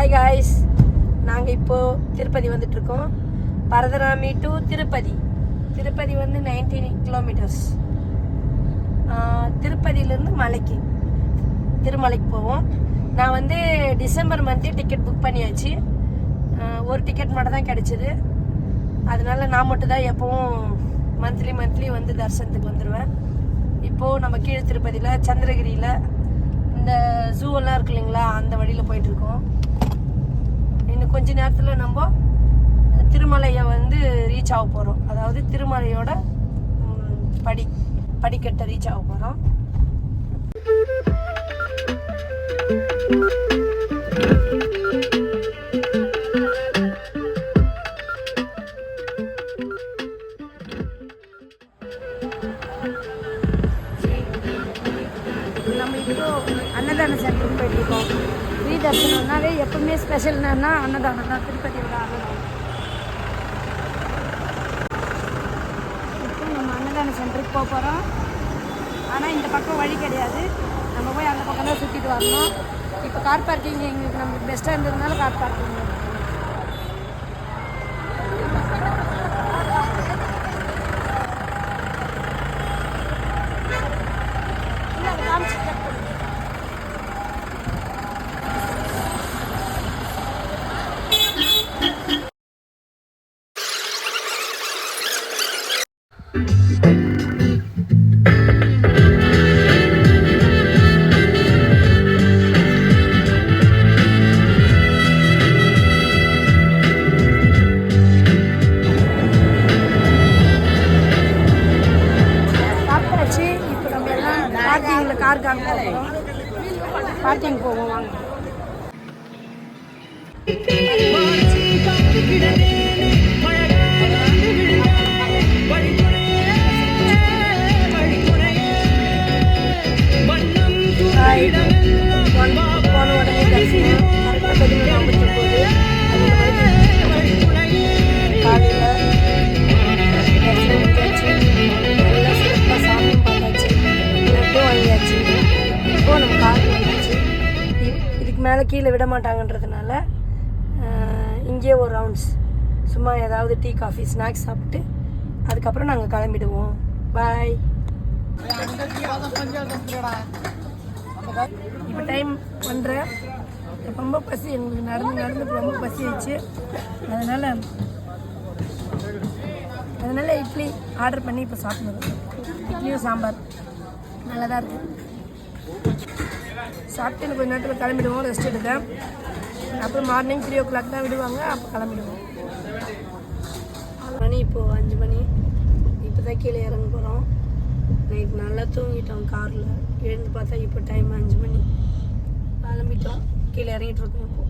Hi guys, நாங்கள் இப்போது திருப்பதி வந்துட்டுருக்கோம். பரதராமி டு திருப்பதி. திருப்பதி வந்து 19 கிலோமீட்டர்ஸ். திருப்பதியிலேருந்து திருமலைக்கு போவோம். நான் வந்து டிசம்பர் மந்த்தே டிக்கெட் புக் பண்ணியாச்சு. ஒரு டிக்கெட் மட்டும் தான் கிடச்சிது. அதனால நான் மட்டும் தான் எப்போவும் மந்த்லி வந்து தரிசனத்துக்கு வந்துடுவேன். இப்போது நம்ம கீழே திருப்பதியில் சந்திரகிரியில் இந்த ஜூவெல்லாம் இருக்கு இல்லைங்களா, அந்த வழியில் போயிட்டுருக்கோம். இன்னும் கொஞ்ச நேரத்தில் நம்ம திருமலையை வந்து ரீச் ஆக போகிறோம். அதாவது திருமலையோட படிக்கட்டை ரீச் ஆக போகிறோம். நம்ம இப்போ அன்னதான சென்டருக்கு போயிட்டுருக்கோம். ஃப்ரீ தரிசனம்னாவே எப்பவுமே ஸ்பெஷல் என்னன்னா அன்னதானம் தான். திருப்பதியோட அன்னதானம். இப்போ நம்ம அன்னதான சென்டருக்கு போக போகிறோம். ஆனால் இந்த பக்கம் வழி கிடையாது. நம்ம போய் அந்த பக்கம் தான் சுற்றிட்டு வரணும். இப்போ கார் பார்க்கிங் எங்களுக்கு நமக்கு பெஸ்ட்டாக இருந்ததுனால கார் பார்க்கிங். காருக்காக போகிறோம். பார்க்கிங் போவோம் வாங்க. போன உடனே தரிசனம் கரெக்டாக 11:59 காலையில் நல்லா சிறப்பாக சாமி பார்த்தாச்சு. வாங்கியாச்சு. இப்போ நம்ம கார் வாங்கியாச்சு. இதுக்கு மேலே கீழே விட மாட்டாங்கன்றதுனால இங்கேயே ஒரு ரவுண்ட்ஸ் சும்மா ஏதாவது டீ காஃபி ஸ்நாக்ஸ் சாப்பிட்டு அதுக்கப்புறம் நாங்கள் கிளம்பிடுவோம். பாய். இப்போ டைம் பண்ணுறேன். ரொம்ப பசி எங்களுக்கு நடந்து ரொம்ப பசி ஆயிடுச்சு. அதனால் இட்லி ஆர்டர் பண்ணி இப்போ சாப்பிடுவோம். இட்லியும் சாம்பார் நல்லா தான் இருக்குது. சாப்பிட்டு கொஞ்சம் நேரத்தில் கிளம்பிடுவோம். ரெஸ்ட் எடுத்தேன். அப்புறம் மார்னிங் 3 o'clock தான் விடுவாங்க. அப்போ கிளம்பிடுவோம். மணி இப்போது 5 மணி. இப்போ தான் கீழே இறங்க போகிறோம். நைட் நல்லா தூங்கிட்டோம் காரில். எழுந்து பார்த்தா இப்போ டைம் 5 மணி. கிளம்பிட்டோம். கீழே இறங்கிட்டு இருக்கோம். இப்போ